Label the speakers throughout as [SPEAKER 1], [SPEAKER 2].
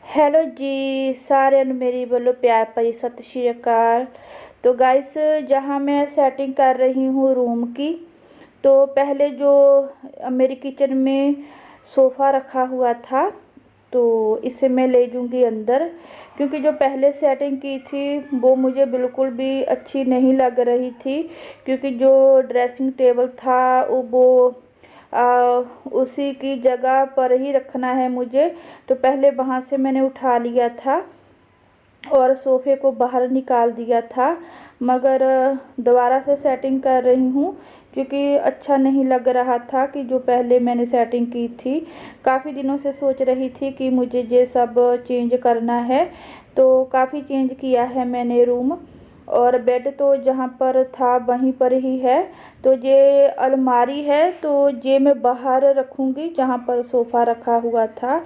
[SPEAKER 1] Hello जी, सारे ਨੂੰ मेरी बोलो प्यार भरी सत श्री अकाल। तो गाइस, जहाँ मैं सेटिंग कर रही हूँ रूम की, तो पहले जो मेरी किचन में सोफ़ा रखा हुआ था, तो इसे मैं ले जूँगी अंदर, क्योंकि जो पहले सेटिंग की थी वो मुझे बिल्कुल भी अच्छी नहीं लग रही थी। क्योंकि जो ड्रेसिंग टेबल था वो उसी की जगह पर ही रखना है मुझे, तो पहले वहाँ से मैंने उठा लिया था और सोफ़े को बाहर निकाल दिया था। मगर दोबारा से सेटिंग कर रही हूँ, क्योंकि अच्छा नहीं लग रहा था कि जो पहले मैंने सेटिंग की थी। काफ़ी दिनों से सोच रही थी कि मुझे ये सब चेंज करना है, तो काफ़ी चेंज किया है मैंने रूम। और बेड तो जहाँ पर था वहीं पर ही है। तो ये अलमारी है, तो ये मैं बाहर रखूँगी जहाँ पर सोफ़ा रखा हुआ था,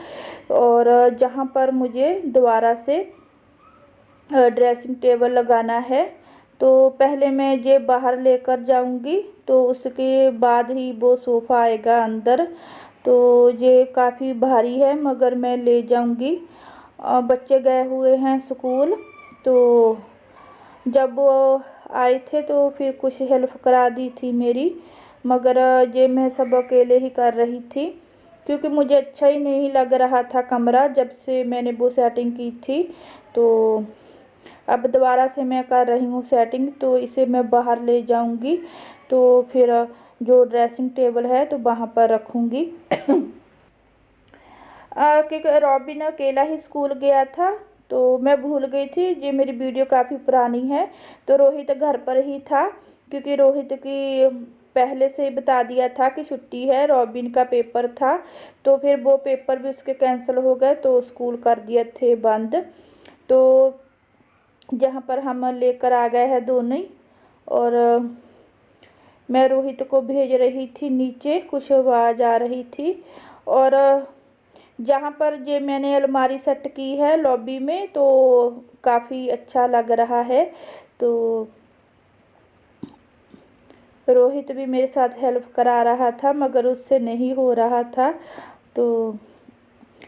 [SPEAKER 1] और जहाँ पर मुझे दोबारा से ड्रेसिंग टेबल लगाना है। तो पहले मैं ये बाहर लेकर जाऊंगी, तो उसके बाद ही वो सोफ़ा आएगा अंदर। तो ये काफ़ी भारी है, मगर मैं ले जाऊंगी। बच्चे गए हुए हैं स्कूल, तो जब वो आए थे तो फिर कुछ हेल्प करा दी थी मेरी, मगर ये मैं सब अकेले ही कर रही थी, क्योंकि मुझे अच्छा ही नहीं लग रहा था कमरा जब से मैंने वो सेटिंग की थी। तो अब दोबारा से मैं कर रही हूँ सेटिंग, तो इसे मैं बाहर ले जाऊंगी, तो फिर जो ड्रेसिंग टेबल है तो वहाँ पर रखूँगी। क्योंकि रॉबिन अकेला ही स्कूल गया था, तो मैं भूल गई थी। ये मेरी वीडियो काफ़ी पुरानी है, तो रोहित घर पर ही था, क्योंकि रोहित की पहले से ही बता दिया था कि छुट्टी है, रॉबिन का पेपर था। तो फिर वो पेपर भी उसके कैंसिल हो गए, तो स्कूल कर दिए थे बंद। तो जहाँ पर हम लेकर आ गए हैं दोनों ही, और मैं रोहित को भेज रही थी नीचे, कुछ आवाज़ आ रही थी। और जहाँ पर जे मैंने अलमारी सेट की है लॉबी में, तो काफ़ी अच्छा लग रहा है। तो रोहित भी मेरे साथ हेल्प करा रहा था, मगर उससे नहीं हो रहा था, तो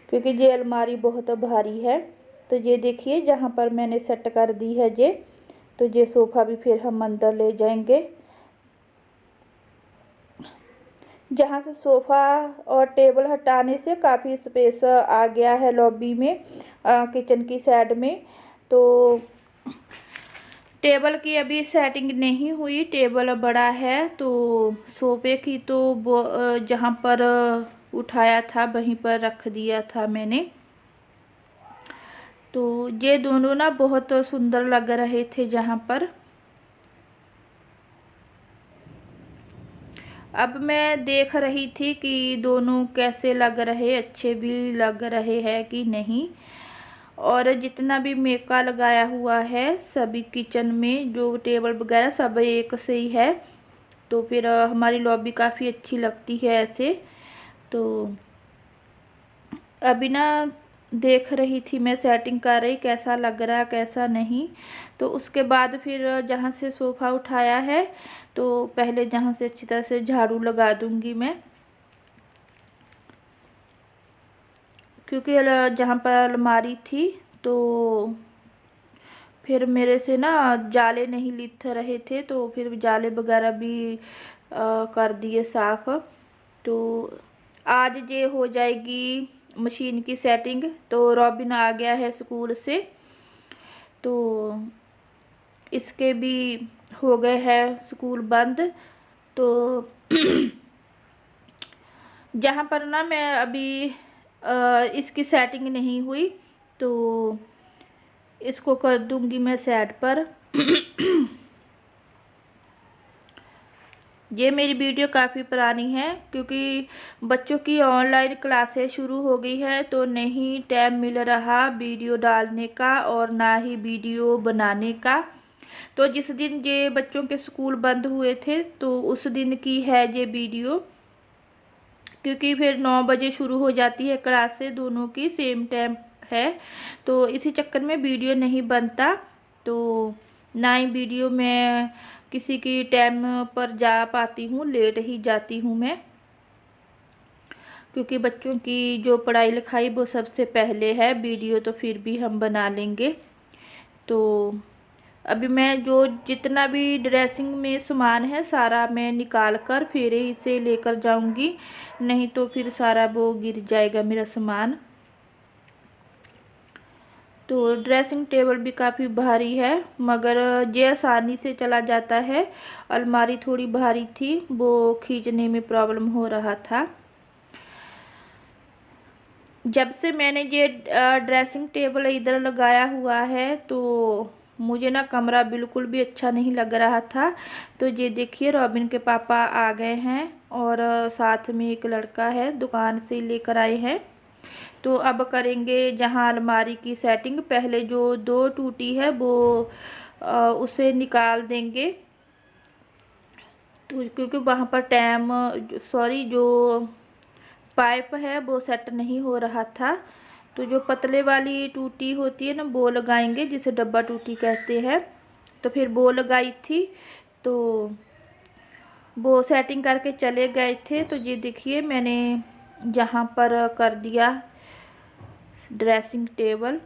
[SPEAKER 1] क्योंकि ये अलमारी बहुत भारी है। तो ये देखिए, जहाँ पर मैंने सेट कर दी है ये, तो ये सोफ़ा भी फिर हम अंदर ले जाएंगे। जहाँ से सोफ़ा और टेबल हटाने से काफ़ी स्पेस आ गया है लॉबी में, किचन की साइड में। तो टेबल की अभी सेटिंग नहीं हुई, टेबल बड़ा है, तो सोफ़े की तो जहाँ पर उठाया था वहीं पर रख दिया था मैंने। तो ये दोनों ना बहुत सुंदर लग रहे थे जहाँ पर। अब मैं देख रही थी कि दोनों कैसे लग रहे, अच्छे भी लग रहे हैं कि नहीं। और जितना भी मेका लगाया हुआ है सभी किचन में, जो टेबल वगैरह सब एक से ही है, तो फिर हमारी लॉबी काफ़ी अच्छी लगती है ऐसे। तो अभी ना देख रही थी मैं, सेटिंग कर रही कैसा लग रहा कैसा नहीं। तो उसके बाद फिर जहाँ से सोफ़ा उठाया है, तो पहले जहाँ से अच्छी तरह से झाड़ू लगा दूंगी मैं, क्योंकि जहाँ पर अलमारी थी तो फिर मेरे से ना जाले नहीं लिथ रहे थे, तो फिर जाले वगैरह भी कर दिए साफ़। तो आज ये हो जाएगी मशीन की सेटिंग। तो रॉबिन आ गया है स्कूल से, तो इसके भी हो गए हैं स्कूल बंद। तो जहाँ पर ना मैं अभी इसकी सेटिंग नहीं हुई, तो इसको कर दूंगी मैं साइड पर। ये मेरी वीडियो काफ़ी पुरानी है, क्योंकि बच्चों की ऑनलाइन क्लासेस शुरू हो गई है, तो नहीं टाइम मिल रहा वीडियो डालने का और ना ही वीडियो बनाने का। तो जिस दिन ये बच्चों के स्कूल बंद हुए थे, तो उस दिन की है ये वीडियो, क्योंकि फिर 9 बजे शुरू हो जाती है क्लासेस, दोनों की सेम टाइम है, तो इसी चक्कर में वीडियो नहीं बनता। तो ना ही वीडियो मैं किसी की टाइम पर जा पाती हूँ, लेट ही जाती हूँ मैं। क्योंकि बच्चों की जो पढ़ाई लिखाई वो सबसे पहले है, वीडियो तो फिर भी हम बना लेंगे। तो अभी मैं जो जितना भी ड्रेसिंग में सामान है सारा मैं निकाल कर फिर इसे लेकर जाऊंगी, नहीं तो फिर सारा वो गिर जाएगा मेरा सामान। तो ड्रेसिंग टेबल भी काफ़ी भारी है, मगर ये आसानी से चला जाता है। अलमारी थोड़ी भारी थी, वो खींचने में प्रॉब्लम हो रहा था। जब से मैंने ये ड्रेसिंग टेबल इधर लगाया हुआ है तो मुझे ना कमरा बिल्कुल भी अच्छा नहीं लग रहा था। तो ये देखिए रॉबिन के पापा आ गए हैं और साथ में एक लड़का है, दुकान से लेकर आए हैं। तो अब करेंगे जहां अलमारी की सेटिंग। पहले जो दो टूटी है वो उसे निकाल देंगे, तो क्योंकि वहां पर जो पाइप है वो सेट नहीं हो रहा था। तो जो पतले वाली टूटी होती है ना वो लगाएंगे, जिसे डब्बा टूटी कहते हैं। तो फिर वो लगाई थी, तो वो सेटिंग करके चले गए थे। तो ये देखिए मैंने जहाँ पर कर दिया ड्रेसिंग टेबल।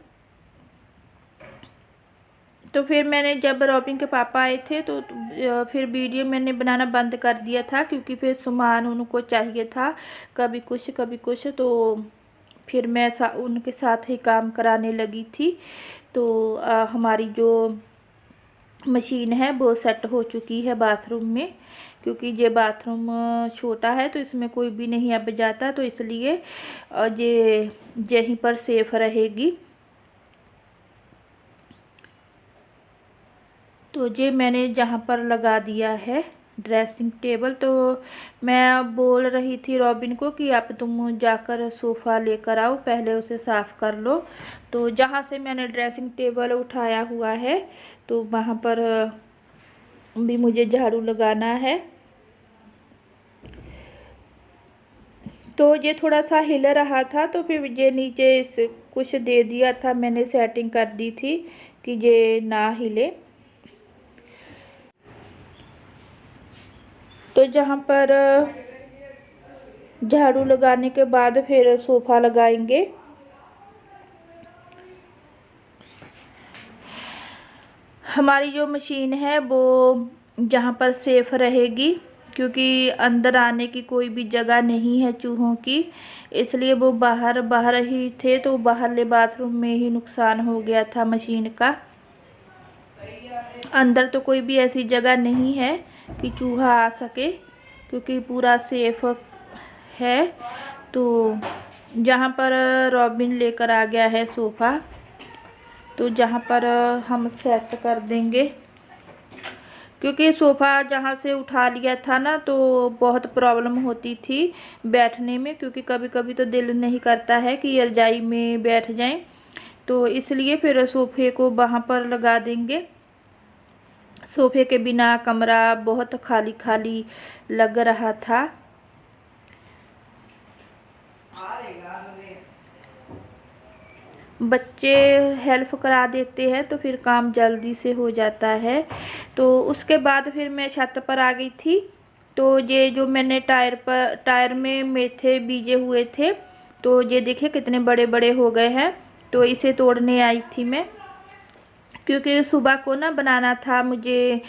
[SPEAKER 1] तो फिर मैंने जब रॉबिन के पापा आए थे तो फिर वीडियो मैंने बनाना बंद कर दिया था, क्योंकि फिर सामान उनको चाहिए था, कभी कुछ। तो फिर मैं उनके साथ ही काम कराने लगी थी। तो हमारी जो मशीन है वो सेट हो चुकी है बाथरूम में, क्योंकि ये बाथरूम छोटा है तो इसमें कोई भी नहीं अब जाता, तो इसलिए ये यहीं पर सेफ रहेगी। तो ये मैंने जहाँ पर लगा दिया है ड्रेसिंग टेबल। तो मैं बोल रही थी रॉबिन को कि आप तुम जाकर सोफ़ा लेकर आओ, पहले उसे साफ़ कर लो। तो जहाँ से मैंने ड्रेसिंग टेबल उठाया हुआ है तो वहाँ पर भी मुझे झाड़ू लगाना है। तो ये थोड़ा सा हिल रहा था, तो फिर ये नीचे इस कुछ दे दिया था, मैंने सेटिंग कर दी थी कि ये ना हिले। तो जहाँ पर झाड़ू लगाने के बाद फिर सोफ़ा लगाएंगे। हमारी जो मशीन है वो जहाँ पर सेफ रहेगी, क्योंकि अंदर आने की कोई भी जगह नहीं है चूहों की, इसलिए वो बाहर ही थे। तो बाहरले बाथरूम में ही नुकसान हो गया था मशीन का। अंदर तो कोई भी ऐसी जगह नहीं है कि चूहा आ सके, क्योंकि पूरा सेफ है। तो जहाँ पर रॉबिन लेकर आ गया है सोफ़ा, तो जहाँ पर हम सेट कर देंगे, क्योंकि सोफ़ा जहाँ से उठा लिया था ना तो बहुत प्रॉब्लम होती थी बैठने में, क्योंकि कभी कभी तो दिल नहीं करता है कि रजाई में बैठ जाएं। तो इसलिए फिर सोफ़े को वहाँ पर लगा देंगे। सोफ़े के बिना कमरा बहुत खाली खाली लग रहा था। बच्चे हेल्प करा देते हैं तो फिर काम जल्दी से हो जाता है। तो उसके बाद फिर मैं छत पर आ गई थी। तो ये जो मैंने टायर में मेथे बीजे हुए थे, तो ये देखिए कितने बड़े बड़े हो गए हैं। तो इसे तोड़ने आई थी मैं, क्योंकि सुबह को ना बनाना था मुझे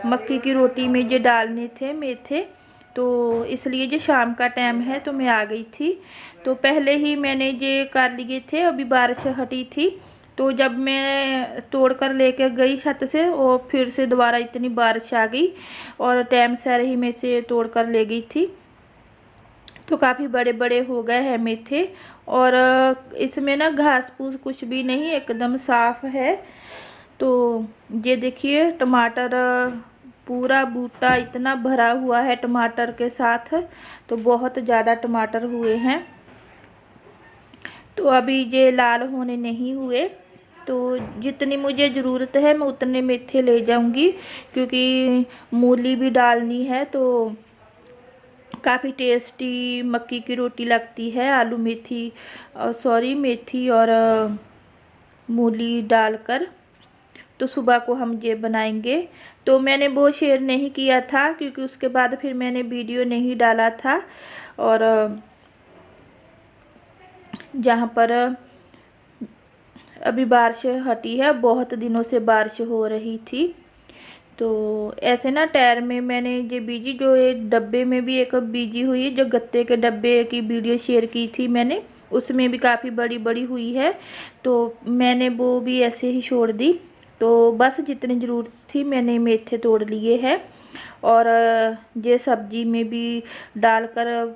[SPEAKER 1] मक्की की रोटी में ये डालने थे मेथे। तो इसलिए जो शाम का टाइम है तो मैं आ गई थी। तो पहले ही मैंने ये कर लिए थे, अभी बारिश हटी थी। तो जब मैं तोड़ कर लेकर गई छत से और फिर से दोबारा इतनी बारिश आ गई, और टाइम से ही मैं इसे तोड़ कर ले गई थी। तो काफ़ी बड़े बड़े हो गए हैं मेथे, और इसमें ना घास फूस कुछ भी नहीं, एकदम साफ़ है। तो ये देखिए टमाटर पूरा बूटा इतना भरा हुआ है टमाटर के साथ, तो बहुत ज़्यादा टमाटर हुए हैं। तो अभी ये लाल होने नहीं हुए, तो जितनी मुझे ज़रूरत है मैं उतने मेथे ले जाऊंगी, क्योंकि मूली भी डालनी है। तो काफ़ी टेस्टी मक्की की रोटी लगती है आलू मेथी और मूली डालकर। तो सुबह को हम ये बनाएंगे। तो मैंने वो शेयर नहीं किया था, क्योंकि उसके बाद फिर मैंने वीडियो नहीं डाला था। और जहाँ पर अभी बारिश हटी है, बहुत दिनों से बारिश हो रही थी। तो ऐसे ना टायर में मैंने जो बीजी, जो एक डब्बे में भी एक बीजी हुई है, जो गत्ते के डब्बे की वीडियो शेयर की थी मैंने, उसमें भी काफ़ी बड़ी बड़ी हुई है। तो मैंने वो भी ऐसे ही छोड़ दी। तो बस जितनी ज़रूरत थी मैंने मेथे तोड़ लिए हैं। और ये सब्जी में भी डालकर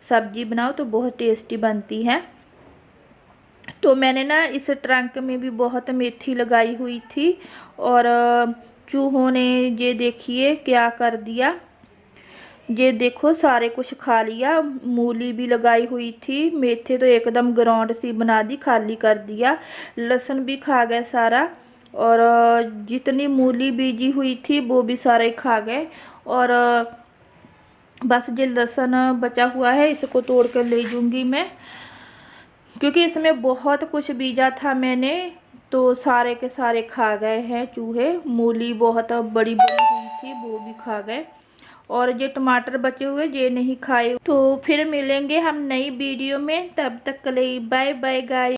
[SPEAKER 1] सब्जी बनाओ तो बहुत टेस्टी बनती है। तो मैंने ना इस ट्रंक में भी बहुत मेथी लगाई हुई थी, और चूहों ने ये देखिए क्या कर दिया, ये देखो सारे कुछ खा लिया। मूली भी लगाई हुई थी, मेथे तो एकदम ग्राउंड सी बना दी, खाली कर दिया। लहसुन भी खा गए सारा, और जितनी मूली बीजी हुई थी वो भी सारे खा गए। और बस ये लहसुन बचा हुआ है, इसको तोड़ कर ले जाऊंगी मैं, क्योंकि इसमें बहुत कुछ बीजा था मैंने, तो सारे के सारे खा गए हैं चूहे। मूली बहुत बड़ी बड़ी हुई थी, वो भी खा गए। और ये टमाटर बचे हुए ये नहीं खाए। तो फिर मिलेंगे हम नई वीडियो में, तब तक के लिए बाय बाय गाइस।